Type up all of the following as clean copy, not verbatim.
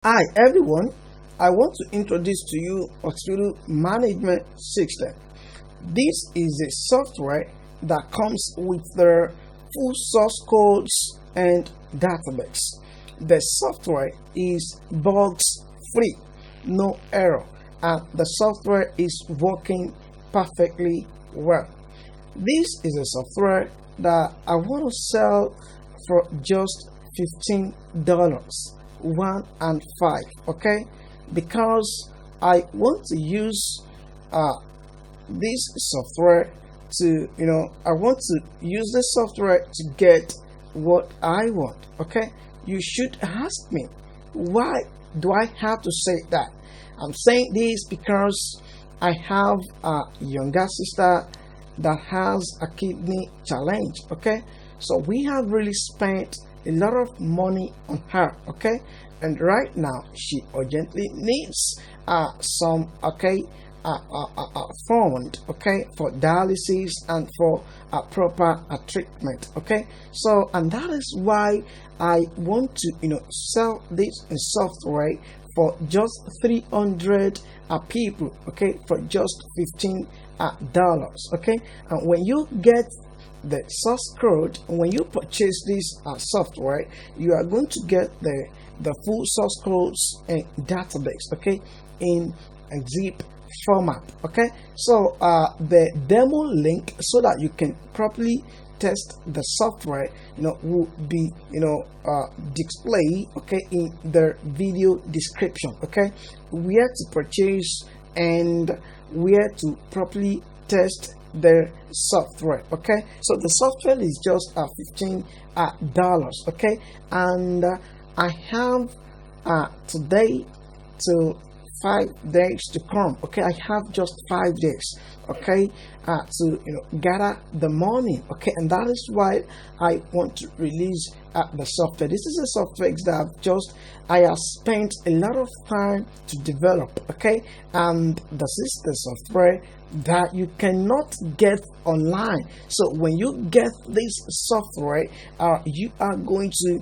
Hi everyone, I want to introduce to you Hospital Management System. This is a software that comes with the full source codes and database. The software is bugs free, no error, and the software is working perfectly well. This is a software that I want to sell for just $15, 1 and 5, okay, because I want to use this software to I want to use the software to get what I want. Okay, you should ask me, why do I have to say that? I'm saying this because I have a younger sister that has a kidney challenge. Okay, so we have really spent a lot of money on her. Okay, and right now she urgently needs some fund, okay, for dialysis and for proper treatment. Okay, so and that is why I want to sell this software for just 300 people, okay, for just $15. Okay, and when you get the source code, when you purchase this software, you are going to get the full source codes and database, okay, in a zip format. Okay, so the demo link, so that you can properly test the software, will be display, okay, in the video description. Okay, where to purchase and where to properly test the software. Okay, so the software is just $15. Okay, and I have today to 5 days to come. Okay, I have just 5 days, okay, to gather the money. Okay, and that is why I want to release the software. This is a software that I have spent a lot of time to develop. Okay, and this is the software that you cannot get online. So when you get this software, you are going to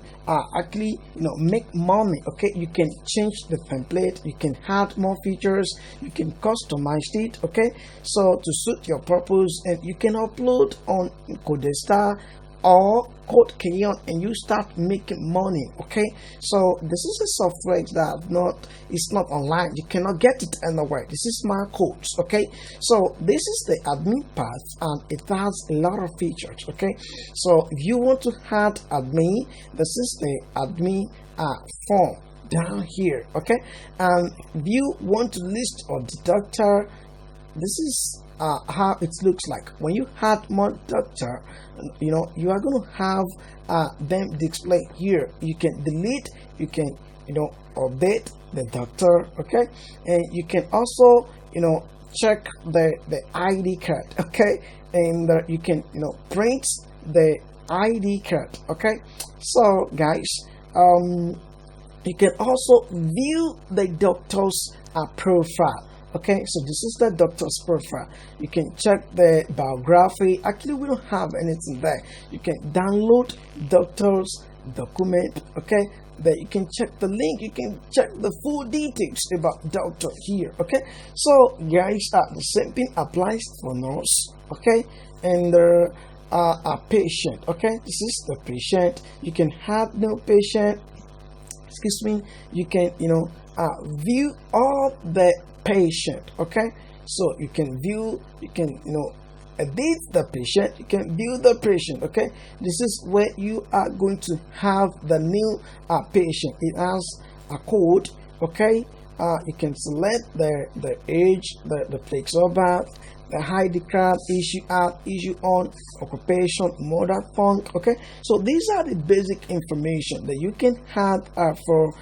actually make money. Okay, you can change the template, you can add more features, you can customize it, okay, so to suit your purpose, and you can upload on Codestar or Code Kenyon and you start making money. Okay, so this is a software that it's not online, you cannot get it anywhere. This is my codes. Okay, so this is the admin part and it has a lot of features. Okay, so if you want to add admin, this is the admin form down here. Okay, and if you want to list or deductor, this is how it looks like. When you add more doctor, you are going to have them display here. You can delete, you can update the doctor. Okay, and you can also check the ID card. Okay, and you can print the ID card. Okay, so guys, you can also view the doctor's profile. Okay, so this is the doctor's profile. You can check the biography. Actually, we don't have anything there. You can download doctor's document. Okay, there you can check the link. You can check the full details about doctor here. Okay, so guys, the same thing applies for nurse. Okay, and a patient. Okay, this is the patient. You can have no patient. Excuse me. You can view all the patient. Okay, so you can view, you can edit the patient, you can view the patient. Okay, this is where you are going to have the new patient. It has a code. Okay, you can select the age, the place of birth, the ID card, issue out, issue on, occupation, mother tongue. Okay, so these are the basic information that you can have for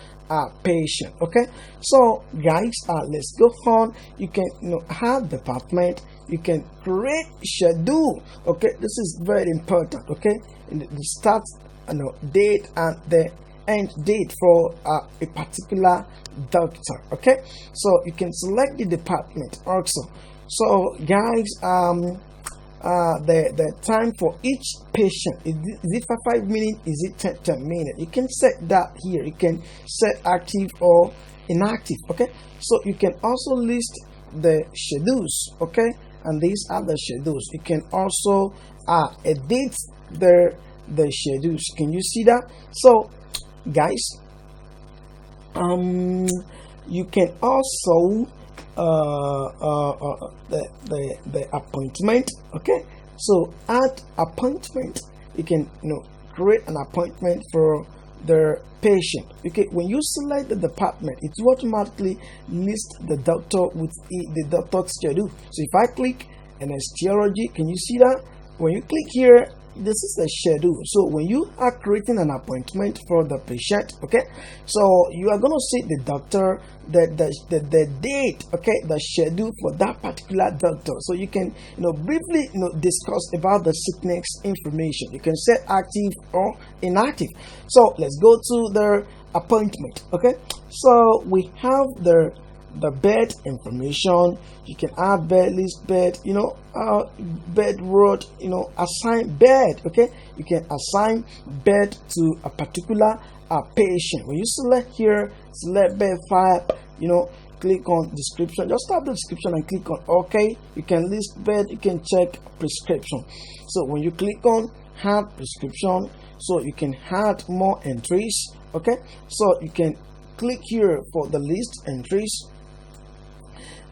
patient. Okay, so guys, let's go on. You can have department, you can create schedule. Okay, this is very important. Okay, and the start date and the end date for a particular doctor. Okay, so you can select the department also. So guys, the time for each patient. Is it for 5 minutes? Is it 10 minutes? You can set that here. You can set active or inactive. Okay, so you can also list the schedules. Okay, and these are the schedules. You can also edit the schedules. Can you see that? So guys, you can also the appointment. Okay, so add appointment. You can create an appointment for the patient. Okay, when you select the department, it will automatically list the doctor with the doctor's schedule. So if I click anesthesiology, can you see that? When you click here, this is the schedule. So when you are creating an appointment for the patient, okay, so you are going to see the doctor, the date, okay, the schedule for that particular doctor. So you can briefly discuss about the sickness information. You can set active or inactive. So let's go to the appointment. Okay, so we have the bed information. You can add bed list, bed, bed road, assign bed. Okay, you can assign bed to a particular patient. When you select here, select bed file, click on description. Just tap the description and click on OK. You can list bed. You can check prescription. So when you click on add prescription, so you can add more entries. Okay, so you can click here for the list entries.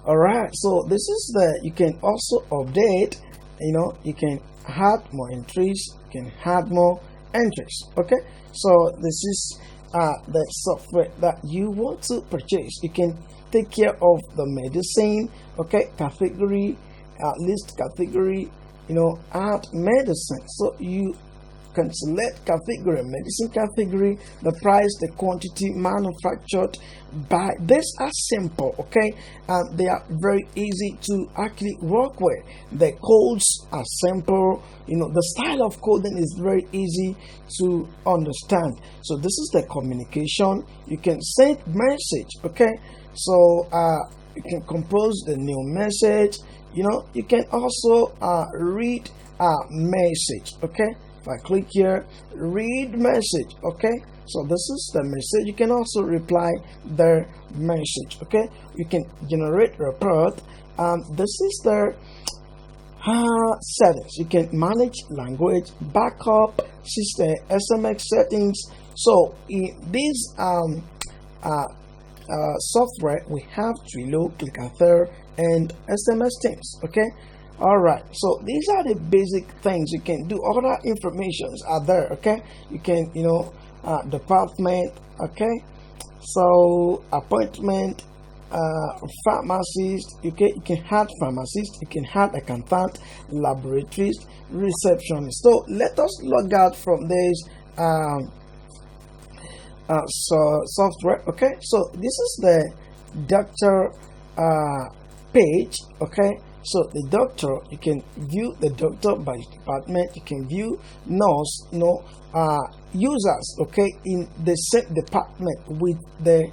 Alright, so this is you can also update, you can add more entries, you can add more entries. Okay, so this is the software that you want to purchase. You can take care of the medicine, okay, category, list category, add medicine. So you can select category, medicine category, the price, the quantity, manufactured by. These are simple, okay, and they are very easy to actually work with. The codes are simple, the style of coding is very easy to understand. So this is the communication. You can send message, okay, so you can compose the new message. You can also read message. Okay, if I click here, read message. Okay, so this is the message. You can also reply the message. Okay, you can generate report. This is the settings. You can manage language, backup, system, SMS settings. So in this software, we have Trello, ClickAuthor, and SMS Teams. Okay, all right, so these are the basic things you can do. Other informations are there. Okay, you can department. Okay, so appointment, pharmacist. Okay, you can add pharmacist, you can add accountant, laboratories, receptionist. So let us log out from this software. Okay, so this is the doctor page. Okay, so the doctor, you can view the doctor by department. You can view nurse, users, okay, in the same department with the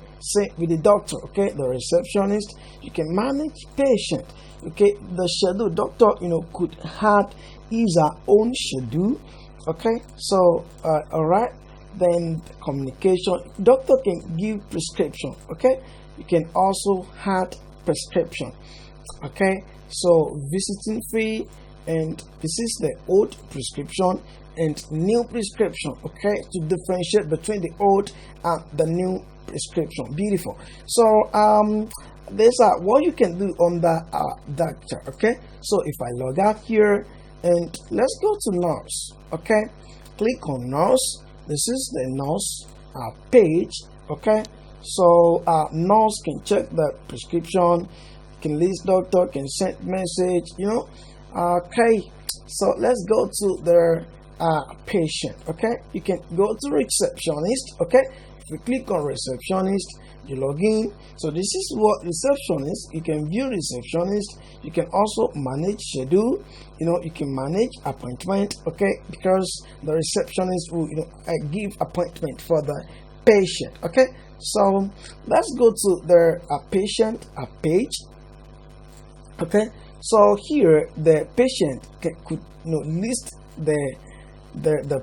doctor. Okay, the receptionist. You can manage patient. Okay, the schedule. Doctor could have his own schedule. Okay, so all right, then communication. Doctor can give prescription. Okay, you can also add prescription. Okay, so visiting fee, and this is the old prescription and new prescription. Okay, to differentiate between the old and the new prescription. Beautiful. So these are what you can do on the doctor. Okay, so if I log out here and let's go to nurse. Okay, click on nurse. This is the nurse page. Okay, so nurse can check the prescription, can list doctor, can send message. Okay, so let's go to the patient. Okay, you can go to receptionist. Okay, if you click on receptionist, you log in. So this is what receptionist. You can view receptionist. You can also manage schedule. You can manage appointment. Okay, because the receptionist will give appointment for the patient. Okay, so let's go to the patient page. Okay, So here the patient could list the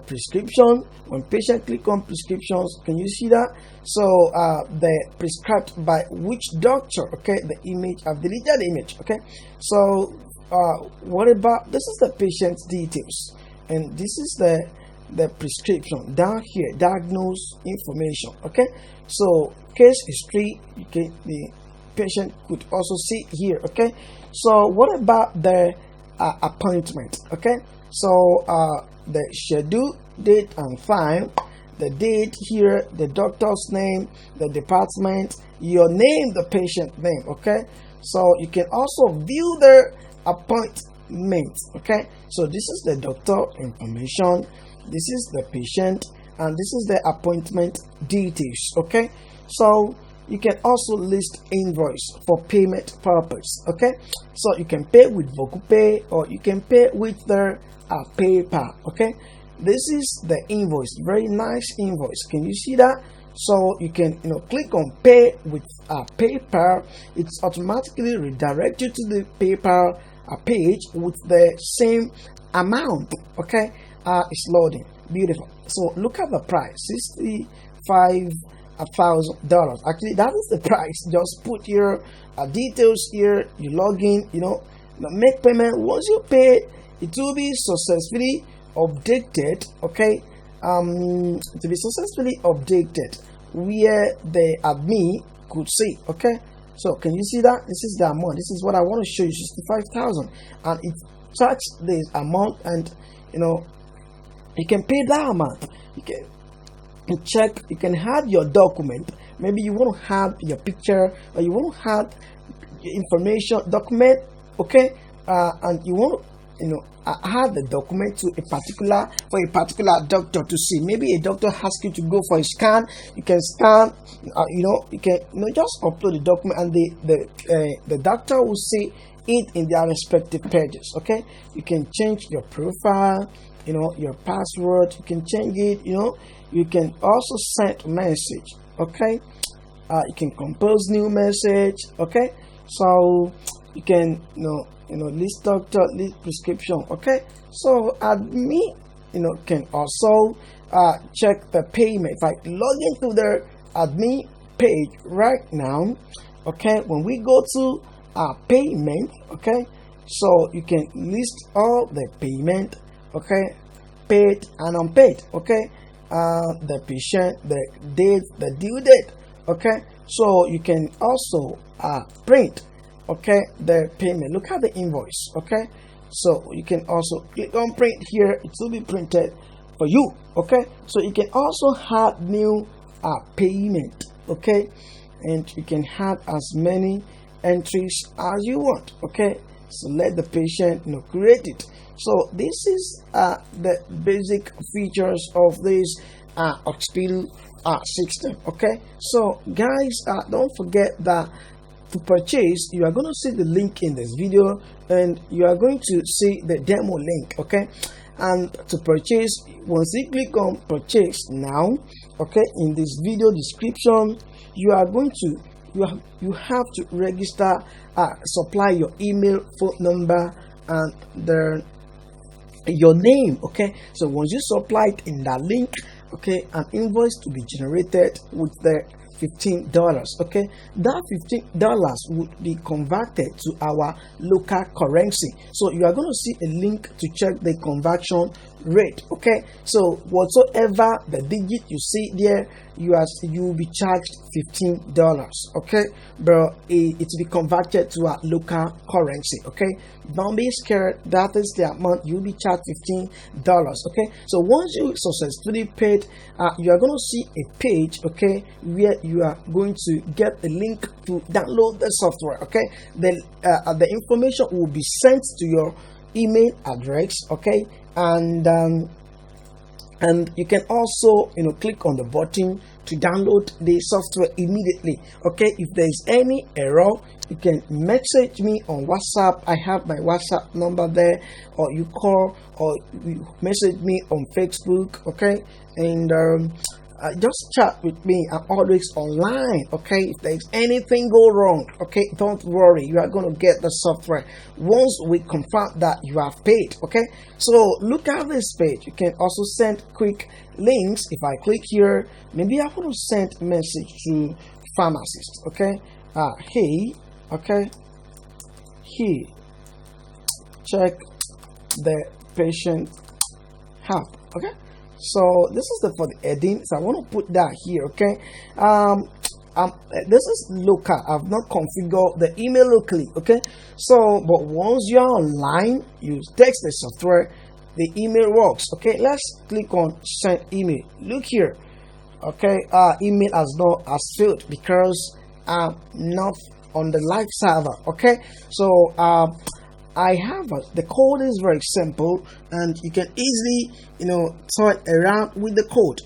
prescription. When patient click on prescriptions, can you see that? So the prescribed by which doctor? Okay, the image, I've deleted the image. Okay, so what about, this is the patient's details, and this is the prescription down here, diagnose information. Okay, so case history, okay, the patient could also see here. Okay, so what about the appointment? Okay, so the schedule, date and time, the date here, the doctor's name, the department, your name, the patient name. Okay, so you can also view the appointment. Okay, so this is the doctor information, this is the patient, and this is the appointment details. Okay, so you can also list invoice for payment purpose. Okay, so you can pay with VokuPay or you can pay with the PayPal. Okay, this is the invoice, very nice invoice. Can you see that? So you can click on pay with PayPal. It's automatically redirect you to the PayPal page with the same amount. Okay, it's loading. Beautiful. So look at the price, $65,000. Actually, that is the price. Just put your details here, you log in, make payment. Once you pay, it will be successfully updated. Okay, to be successfully updated where the admin could see. Okay, so can you see that? This is the amount. This is what I want to show you, 65,000, and it charges this amount, and you can pay that amount. You can check, you can have your document. Maybe you want to have your picture, or you want to have your information document. Okay, and you want to have the document to a particular doctor to see. Maybe a doctor asks you to go for a scan. You can scan. You can just upload the document, and the doctor will see it in their respective pages. Okay, you can change your profile, your password. You can change it. You can also send message. Okay, you can compose new message. Okay, so you can list doctor, list prescription. Okay, so admin can also check the payment. If I log into the admin page right now, okay, when we go to payment, okay, so you can list all the payment, okay, paid and unpaid. Okay, the patient, the date, the due date. Okay, so you can also print, okay, the payment. Look at the invoice. Okay, so you can also click on print here. It will be printed for you. Okay, so you can also have new payment. Okay, and you can have as many entries as you want. Okay, so let the patient create it. So this is the basic features of this Auxpill system. Okay, so guys, don't forget that to purchase, you are going to see the link in this video, and you are going to see the demo link. Okay, and to purchase, once you click on purchase now, okay, in this video description, you are going to you have to register, supply your email, phone number, and your name. Okay, so once you supply it in that link, okay, an invoice to be generated with the $15. Okay, that $15 would be converted to our local currency. So you are going to see a link to check the conversion rate. Okay, so whatsoever the digit you see there, you will be charged $15. Okay, but it will be converted to our local currency. Okay, don't be scared. That is the amount you'll be charged, $15. Okay, so once you successfully paid, you are going to see a page, okay, where you are going to get a link to download the software. Okay, the information will be sent to your email address. Okay, and you can also click on the button to download the software immediately. Okay, if there is any error, you can message me on WhatsApp. I have my WhatsApp number there, or you call or you message me on Facebook. Okay, and just chat with me. I'm always online. Okay, if there's anything go wrong, okay, don't worry. You are going to get the software once we confirm that you have paid. Okay, so look at this page. You can also send quick links. If I click here, maybe I want to send message to pharmacist. Okay, hey, okay, here, check the patient help. Okay, so this is for the heading, so I want to put that here. Okay, this is local. I've not configured the email locally. Okay, so but once you're online, you text the software, the email works. Okay, let's click on send email. Look here. Okay, email has failed because I'm not on the live server. Okay, so I have the code is very simple, and you can easily toy around with the code.